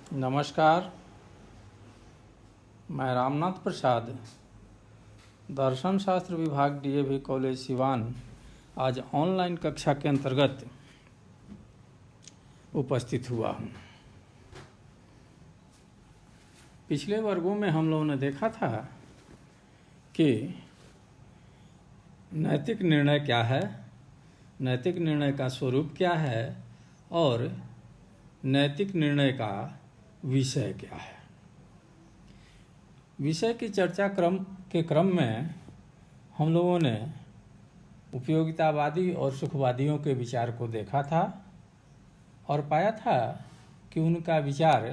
नमस्कार। मैं रामनाथ प्रसाद, दर्शन शास्त्र विभाग डीएवी कॉलेज सिवान आज ऑनलाइन कक्षा के अंतर्गत उपस्थित हुआ हूँ। पिछले वर्गों में हम लोगों ने देखा था कि नैतिक निर्णय क्या है, नैतिक निर्णय का स्वरूप क्या है और नैतिक निर्णय का विषय क्या है। विषय की चर्चा क्रम में हम लोगों ने उपयोगितावादी और सुखवादियों के विचार को देखा था और पाया था कि उनका विचार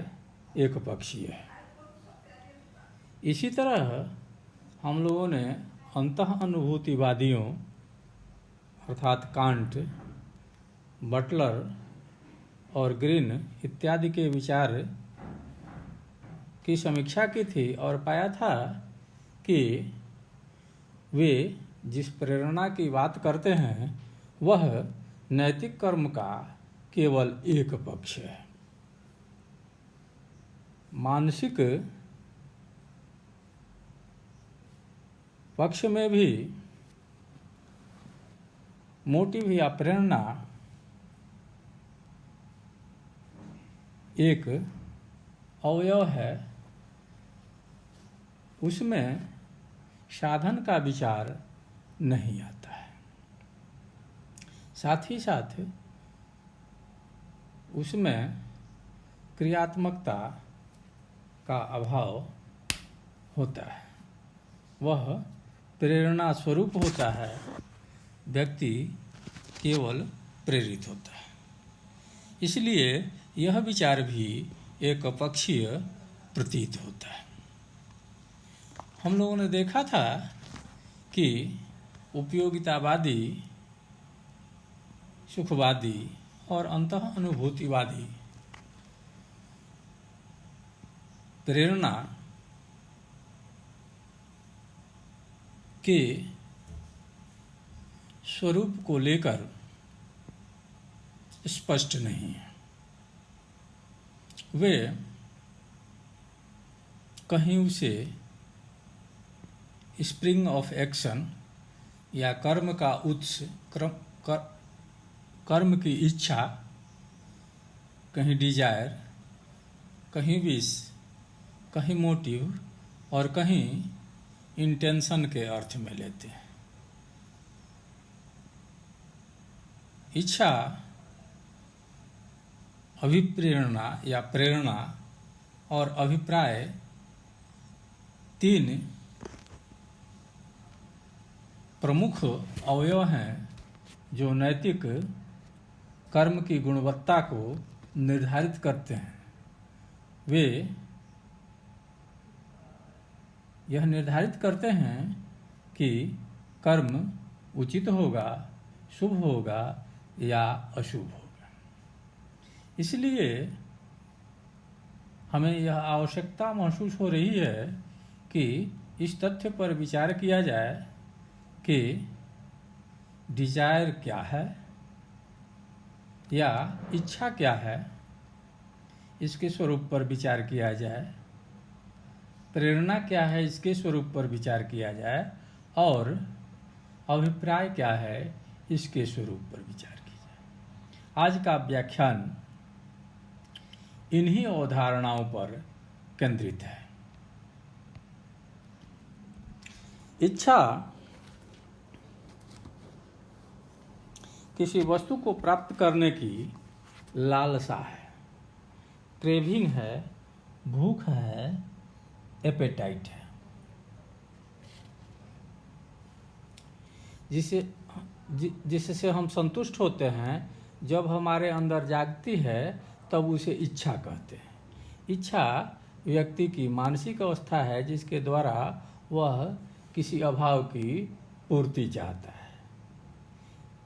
एक पक्षीय है। इसी तरह हम लोगों ने अंतः अनुभूतिवादियों अर्थात कांट, बटलर और ग्रीन इत्यादि के विचार की समीक्षा की थी और पाया था कि वे जिस प्रेरणा की बात करते हैं वह नैतिक कर्म का केवल एक पक्ष है। मानसिक पक्ष में भी मोटिव या प्रेरणा एक अवयव है, उसमें साधन का विचार नहीं आता है। साथ ही साथ उसमें क्रियात्मकता का अभाव होता है, वह प्रेरणा स्वरूप होता है, व्यक्ति केवल प्रेरित होता है। इसलिए यह विचार भी एक पक्षीय प्रतीत होता है। हम लोगों ने देखा था कि उपयोगितावादी, सुखवादी और अंतः अनुभूतिवादी प्रेरणा के स्वरूप को लेकर स्पष्ट नहीं है। वे कहीं उसे स्प्रिंग ऑफ एक्शन या कर्म का उत्स, कर्म की इच्छा, कहीं डिजायर, कहीं विश, कहीं मोटिव और कहीं इंटेंशन के अर्थ में लेते हैं। इच्छा, अभिप्रेरणा या प्रेरणा और अभिप्राय तीन प्रमुख अवयव हैं जो नैतिक कर्म की गुणवत्ता को निर्धारित करते हैं। वे यह निर्धारित करते हैं कि कर्म उचित होगा, शुभ होगा या अशुभ होगा। इसलिए हमें यह आवश्यकता महसूस हो रही है कि इस तथ्य पर विचार किया जाए कि डिजायर क्या है या इच्छा क्या है, इसके स्वरूप पर विचार किया जाए। प्रेरणा क्या है, इसके स्वरूप पर विचार किया जाए और अभिप्राय क्या है, इसके स्वरूप पर विचार किया जाए। आज का व्याख्यान इन्हीं अवधारणाओं पर केंद्रित है। इच्छा किसी वस्तु को प्राप्त करने की लालसा है, क्रेविंग है, भूख है, एपेटाइट है, जिससे हम संतुष्ट होते हैं। जब हमारे अंदर जागती है तब उसे इच्छा कहते हैं। इच्छा व्यक्ति की मानसिक अवस्था है जिसके द्वारा वह किसी अभाव की पूर्ति चाहता है।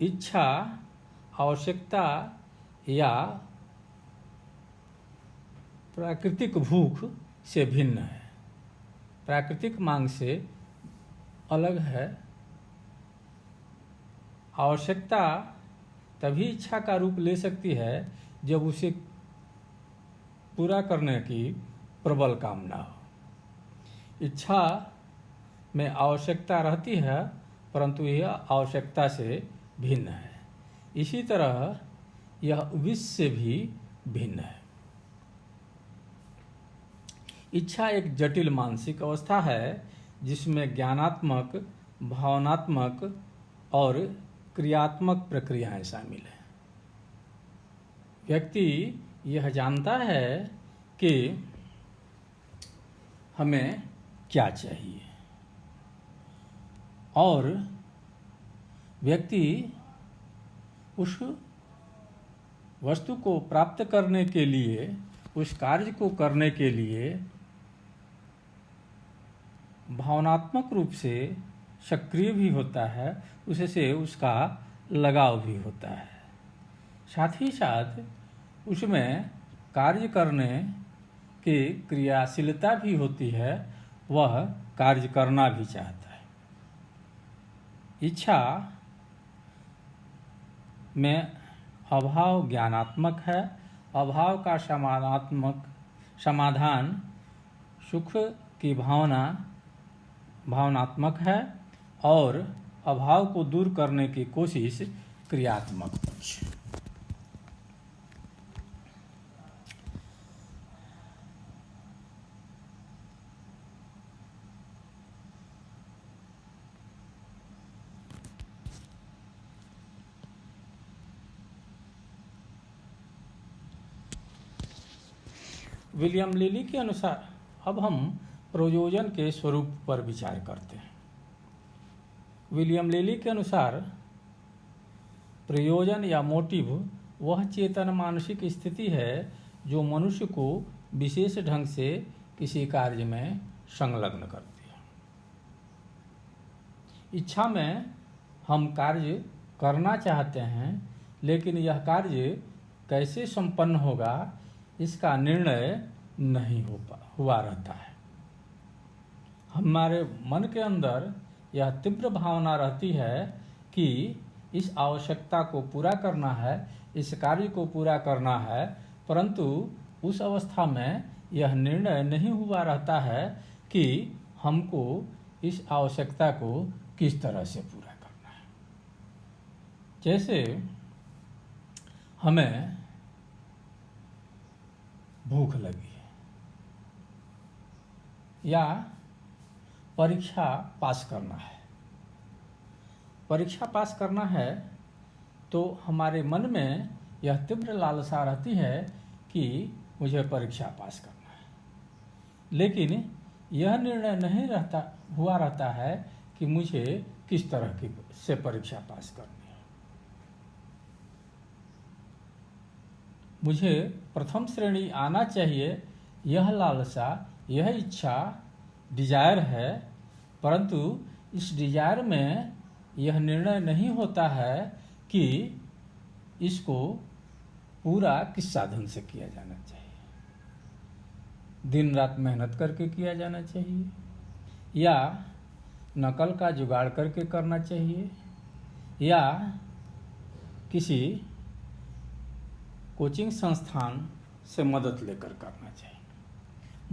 इच्छा आवश्यकता या प्राकृतिक भूख से भिन्न है, प्राकृतिक मांग से अलग है। आवश्यकता तभी इच्छा का रूप ले सकती है जब उसे पूरा करने की प्रबल कामना हो। इच्छा में आवश्यकता रहती है, परंतु यह आवश्यकता से भिन्न है। इसी तरह यह विष से भी भिन्न है। इच्छा एक जटिल मानसिक अवस्था है जिसमें ज्ञानात्मक, भावनात्मक और क्रियात्मक प्रक्रियाएं शामिल हैं। व्यक्ति यह जानता है कि हमें क्या चाहिए और व्यक्ति उस वस्तु को प्राप्त करने के लिए, उस कार्य को करने के लिए भावनात्मक रूप से सक्रिय भी होता है, उससे उसका लगाव भी होता है। साथ ही साथ उसमें कार्य करने की क्रियाशीलता भी होती है, वह कार्य करना भी चाहता है। इच्छा में अभाव ज्ञानात्मक है। अभाव का समाधान सुख की भावनात्मक है और अभाव को दूर करने की कोशिश क्रियात्मक पक्ष। विलियम लिली के अनुसार अब हम प्रयोजन के स्वरूप पर विचार करते हैं। विलियम लिली के अनुसार प्रयोजन या मोटिव वह चेतन मानसिक स्थिति है जो मनुष्य को विशेष ढंग से किसी कार्य में संलग्न करती है। इच्छा में हम कार्य करना चाहते हैं, लेकिन यह कार्य कैसे संपन्न होगा इसका निर्णय नहीं हुआ रहता है। हमारे मन के अंदर यह तीव्र भावना रहती है कि इस आवश्यकता को पूरा करना है, इस कार्य को पूरा करना है, परंतु उस अवस्था में यह निर्णय नहीं हुआ रहता है कि हमको इस आवश्यकता को किस तरह से पूरा करना है। जैसे हमें भूख लगी है या परीक्षा पास करना है। परीक्षा पास करना है तो हमारे मन में यह तीव्र लालसा रहती है कि मुझे परीक्षा पास करना है, लेकिन यह निर्णय नहीं हुआ रहता है कि मुझे किस तरह की से परीक्षा पास करनी है। मुझे प्रथम श्रेणी आना चाहिए, यह लालसा, यह इच्छा, डिजायर है, परंतु इस डिजायर में यह निर्णय नहीं होता है कि इसको पूरा किस साधन से किया जाना चाहिए। दिन रात मेहनत करके किया जाना चाहिए या नकल का जुगाड़ करके करना चाहिए या किसी कोचिंग संस्थान से मदद लेकर करना चाहिए।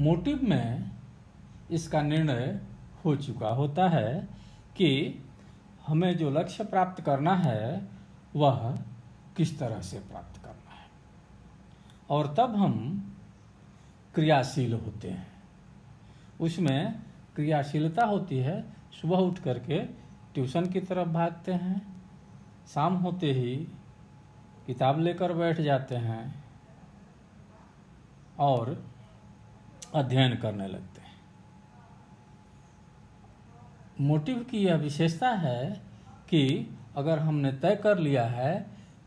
मोटिव में इसका निर्णय हो चुका होता है कि हमें जो लक्ष्य प्राप्त करना है वह किस तरह से प्राप्त करना है, और तब हम क्रियाशील होते हैं। उसमें क्रियाशीलता होती है। सुबह उठ करके ट्यूशन की तरफ भागते हैं, शाम होते ही किताब लेकर बैठ जाते हैं और अध्ययन करने लगते हैं। मोटिव की यह विशेषता है कि अगर हमने तय कर लिया है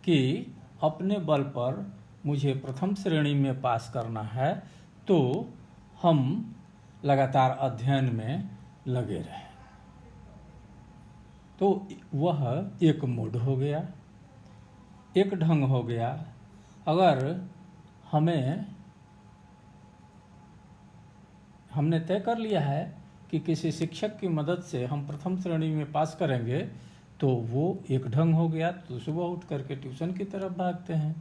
कि अपने बल पर मुझे प्रथम श्रेणी में पास करना है, तो हम लगातार अध्ययन में लगे रहें। तो वह एक मोड हो गया, एक ढंग हो गया। अगर हमने तय कर लिया है कि किसी शिक्षक की मदद से हम प्रथम श्रेणी में पास करेंगे, तो वो एक ढंग हो गया, तो सुबह उठ करके ट्यूशन की तरफ भागते हैं।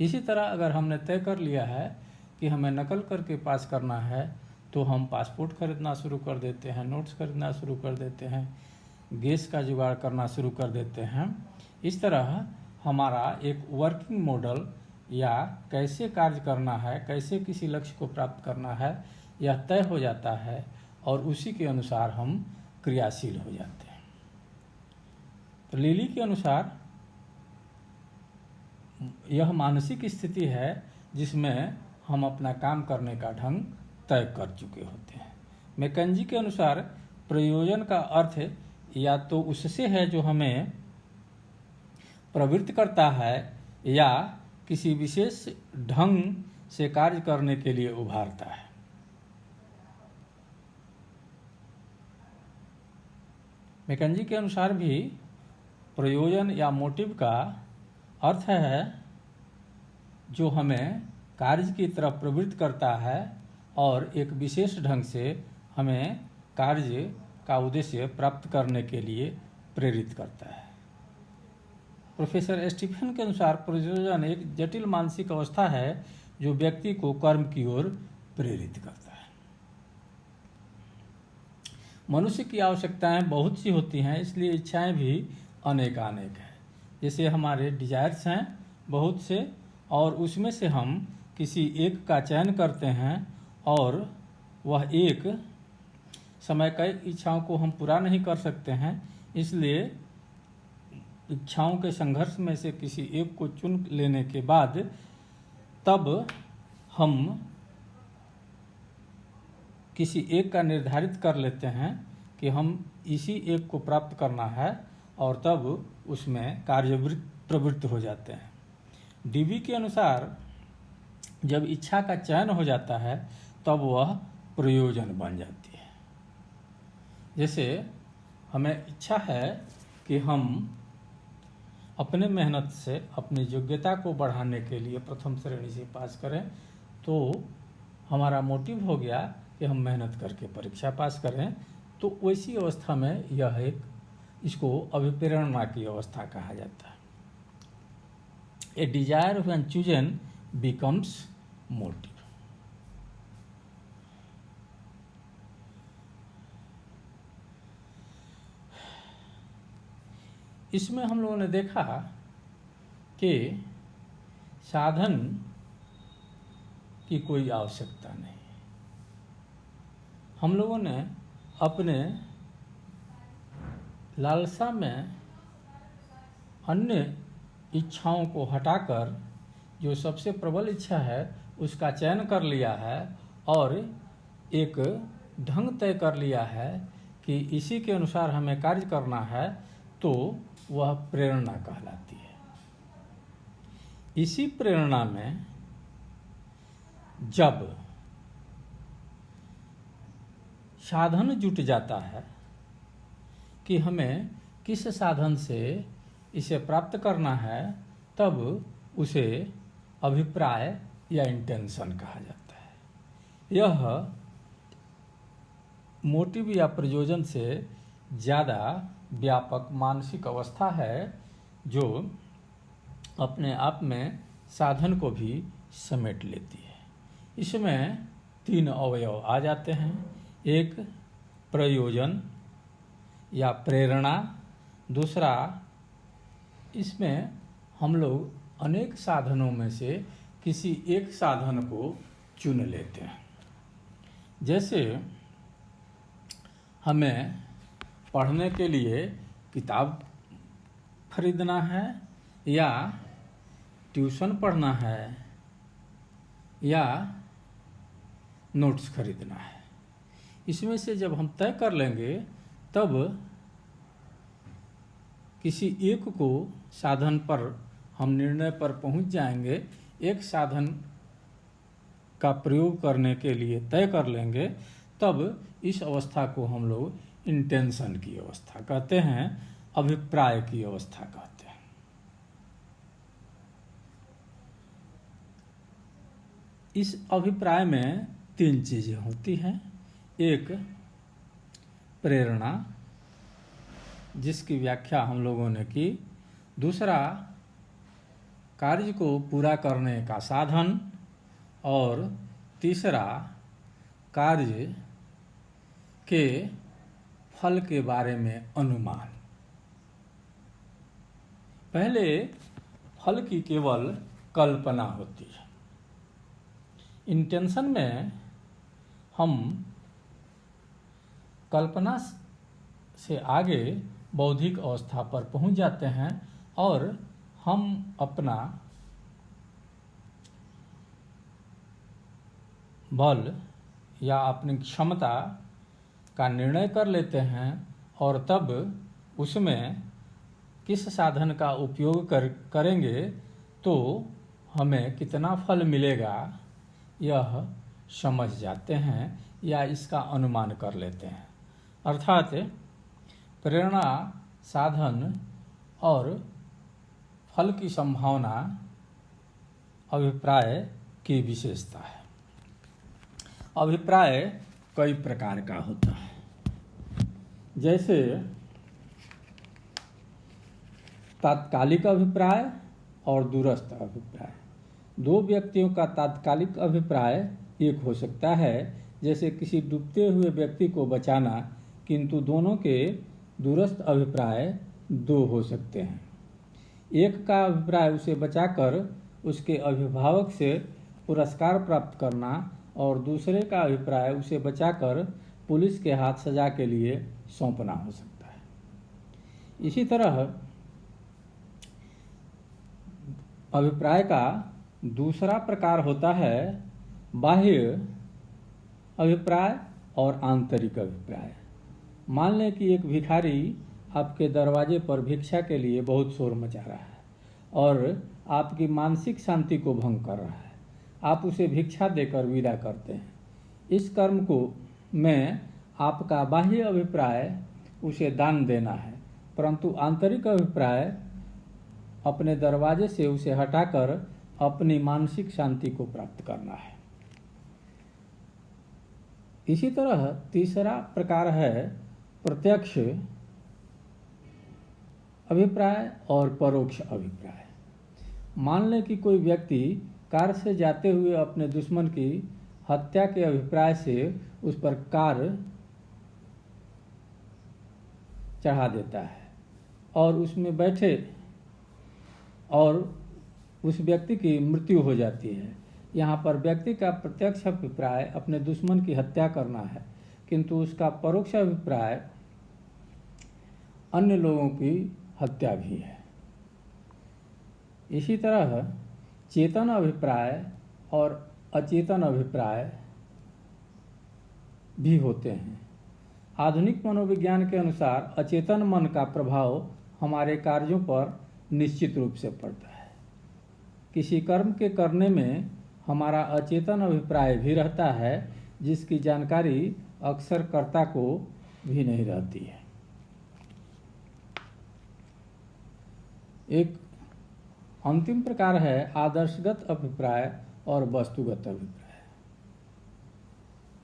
इसी तरह अगर हमने तय कर लिया है कि हमें नकल करके पास करना है तो हम पासपोर्ट खरीदना शुरू कर देते हैं, नोट्स खरीदना शुरू कर देते हैं, गैस का जुगाड़ करना शुरू कर देते हैं। इस तरह हमारा एक वर्किंग मॉडल या कैसे कार्य करना है, कैसे किसी लक्ष्य को प्राप्त करना है, यह तय हो जाता है और उसी के अनुसार हम क्रियाशील हो जाते हैं। तो लिली के अनुसार यह मानसिक स्थिति है जिसमें हम अपना काम करने का ढंग तय कर चुके होते हैं। मैकेंजी के अनुसार प्रयोजन का अर्थ या तो उससे है जो हमें प्रवृत्त करता है या किसी विशेष ढंग से कार्य करने के लिए उभारता है। मैकेंजी के अनुसार भी प्रयोजन या मोटिव का अर्थ है जो हमें कार्य की तरफ प्रवृत्त करता है और एक विशेष ढंग से हमें कार्य का उद्देश्य प्राप्त करने के लिए प्रेरित करता है। प्रोफेसर स्टीफन के अनुसार प्रयोजन एक जटिल मानसिक अवस्था है जो व्यक्ति को कर्म की ओर प्रेरित करता है। मनुष्य की आवश्यकताएं बहुत सी होती हैं, इसलिए इच्छाएं भी अनेकानेक हैं। जैसे हमारे डिजायर्स हैं बहुत से, और उसमें से हम किसी एक का चयन करते हैं और वह एक समय कई इच्छाओं को हम पूरा नहीं कर सकते हैं, इसलिए इच्छाओं के संघर्ष में से किसी एक को चुन लेने के बाद तब हम किसी एक का निर्धारित कर लेते हैं कि हम इसी एक को प्राप्त करना है और तब उसमें प्रवृत्त हो जाते हैं। डीवी के अनुसार जब इच्छा का चयन हो जाता है तब वह प्रयोजन बन जाती है। जैसे हमें इच्छा है कि हम अपने मेहनत से अपनी योग्यता को बढ़ाने के लिए प्रथम श्रेणी से पास करें, तो हमारा मोटिव हो गया कि हम मेहनत करके परीक्षा पास करें। तो वैसी अवस्था में इसको अभिप्रेरणा की अवस्था कहा जाता है। ए Dzire when chosen becomes motive। इसमें हम लोगों ने देखा कि साधन की कोई आवश्यकता नहीं। हम लोगों ने अपने लालसा में अन्य इच्छाओं को हटाकर जो सबसे प्रबल इच्छा है उसका चयन कर लिया है और एक ढंग तय कर लिया है कि इसी के अनुसार हमें कार्य करना है, तो वह प्रेरणा कहलाती है। इसी प्रेरणा में जब साधन जुट जाता है कि हमें किस साधन से इसे प्राप्त करना है, तब उसे अभिप्राय या इंटेंशन कहा जाता है। यह मोटिव या प्रयोजन से ज़्यादा व्यापक मानसिक अवस्था है जो अपने आप में साधन को भी समेट लेती है। इसमें 3 अवयव आ जाते हैं। एक प्रयोजन या प्रेरणा, दूसरा इसमें हम लोग अनेक साधनों में से किसी एक साधन को चुन लेते हैं। जैसे हमें पढ़ने के लिए किताब खरीदना है या ट्यूशन पढ़ना है या नोट्स खरीदना है। इसमें से जब हम तय कर लेंगे तब किसी एक को साधन पर हम निर्णय पर पहुंच जाएंगे। एक साधन का प्रयोग करने के लिए तय कर लेंगे, तब इस अवस्था को हम लोग इंटेंशन की अवस्था कहते हैं, अभिप्राय की अवस्था कहते हैं। इस अभिप्राय में 3 चीजें होती हैं। एक प्रेरणा, जिसकी व्याख्या हम लोगों ने की। दूसरा कार्य को पूरा करने का साधन, और तीसरा, कार्य के फल के बारे में अनुमान। पहले फल की केवल कल्पना होती है। इंटेंशन में हम कल्पना से आगे बौद्धिक अवस्था पर पहुंच जाते हैं और हम अपना बल या अपनी क्षमता का निर्णय कर लेते हैं और तब उसमें किस साधन का उपयोग करेंगे तो हमें कितना फल मिलेगा यह समझ जाते हैं या इसका अनुमान कर लेते हैं। अर्थात प्रेरणा, साधन और फल की संभावना अभिप्राय की विशेषता है। अभिप्राय कई प्रकार का होता है, जैसे तात्कालिक अभिप्राय और दूरस्थ अभिप्राय। दो व्यक्तियों का तात्कालिक अभिप्राय एक हो सकता है, जैसे किसी डूबते हुए व्यक्ति को बचाना, किंतु दोनों के दूरस्थ अभिप्राय दो हो सकते हैं। एक का अभिप्राय उसे बचाकर उसके अभिभावक से पुरस्कार प्राप्त करना और दूसरे का अभिप्राय उसे बचाकर पुलिस के हाथ सजा के लिए सौंपना हो सकता है। इसी तरह अभिप्राय का दूसरा प्रकार होता है बाह्य अभिप्राय और आंतरिक अभिप्राय। मान लें कि एक भिखारी आपके दरवाजे पर भिक्षा के लिए बहुत शोर मचा रहा है और आपकी मानसिक शांति को भंग कर रहा है। आप उसे भिक्षा देकर विदा करते हैं। इस कर्म को में आपका बाह्य अभिप्राय उसे दान देना है, परंतु आंतरिक अभिप्राय अपने दरवाजे से उसे हटाकर अपनी मानसिक शांति को प्राप्त करना है। इसी तरह तीसरा प्रकार है प्रत्यक्ष अभिप्राय और परोक्ष अभिप्राय। मान लें कि कोई व्यक्ति कार से जाते हुए अपने दुश्मन की हत्या के अभिप्राय से उस पर कार चढ़ा देता है और उसमें बैठे और उस व्यक्ति की मृत्यु हो जाती है। यहाँ पर व्यक्ति का प्रत्यक्ष अभिप्राय अपने दुश्मन की हत्या करना है, किंतु उसका परोक्ष अभिप्राय अन्य लोगों की हत्या भी है। इसी तरह चेतन अभिप्राय और अचेतन अभिप्राय भी होते हैं। आधुनिक मनोविज्ञान के अनुसार अचेतन मन का प्रभाव हमारे कार्यों पर निश्चित रूप से पड़ता है। किसी कर्म के करने में हमारा अचेतन अभिप्राय भी रहता है, जिसकी जानकारी अक्सर कर्ता को भी नहीं रहती है। एक अंतिम प्रकार है आदर्शगत अभिप्राय और वस्तुगत अभिप्राय।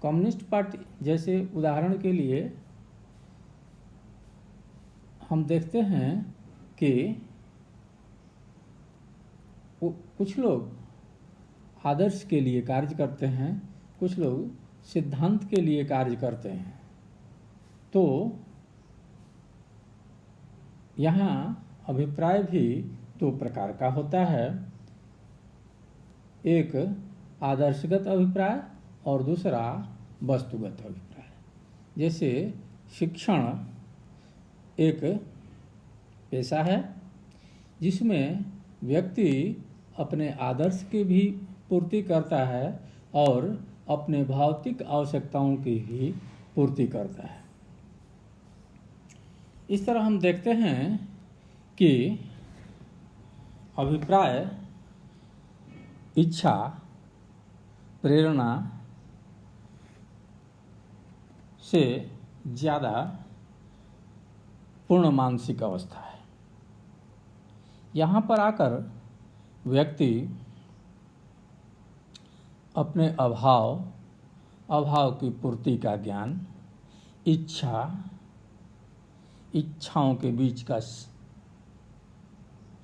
कम्युनिस्ट पार्टी जैसे उदाहरण के लिए हम देखते हैं कि कुछ लोग आदर्श के लिए कार्य करते हैं, कुछ लोग सिद्धांत के लिए कार्य करते हैं। तो यहाँ अभिप्राय भी दो प्रकार का होता है, एक आदर्शगत अभिप्राय और दूसरा वस्तुगत अभिप्राय। जैसे शिक्षण एक पेशा है जिसमें व्यक्ति अपने आदर्श की भी पूर्ति करता है और अपने भौतिक आवश्यकताओं की भी पूर्ति करता है। इस तरह हम देखते हैं कि अभिप्राय इच्छा, प्रेरणा से ज़्यादा पूर्ण मानसिक अवस्था है। यहाँ पर आकर व्यक्ति अपने अभाव की पूर्ति का ज्ञान, इच्छाओं के बीच का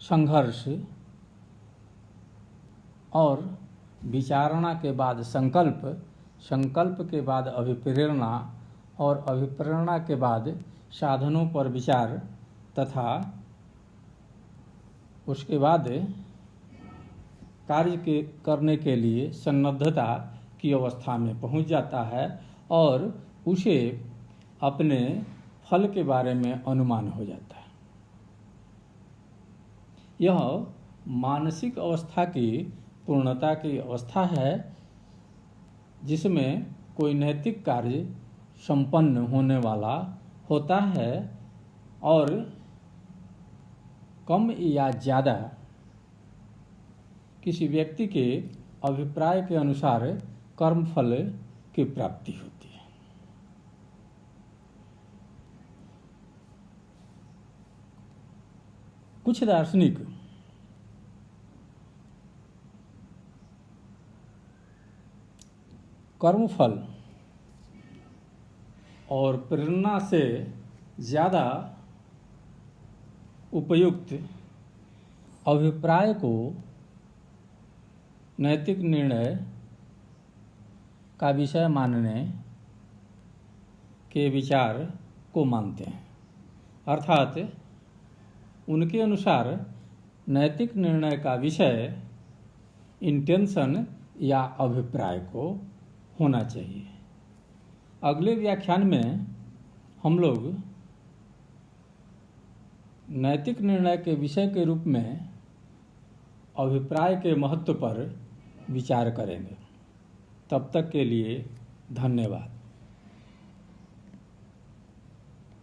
संघर्ष और विचारणा के बाद संकल्प, संकल्प के बाद अभिप्रेरणा और अभिप्रेरणा के बाद साधनों पर विचार तथा उसके बाद कार्य करने के लिए सन्नद्धता की अवस्था में पहुंच जाता है और उसे अपने फल के बारे में अनुमान हो जाता है। यह मानसिक अवस्था की पूर्णता की अवस्था है जिसमें कोई नैतिक कार्य संपन्न होने वाला होता है और कम या ज़्यादा किसी व्यक्ति के अभिप्राय के अनुसार कर्मफल की प्राप्ति होती है। कुछ दार्शनिक कर्मफल और प्रेरणा से ज़्यादा उपयुक्त अभिप्राय को नैतिक निर्णय का विषय मानने के विचार को मानते हैं। अर्थात उनके अनुसार नैतिक निर्णय का विषय इंटेंशन या अभिप्राय को होना चाहिए। अगले व्याख्यान में हम लोग नैतिक निर्णय के विषय के रूप में अभिप्राय के महत्व पर विचार करेंगे। तब तक के लिए धन्यवाद।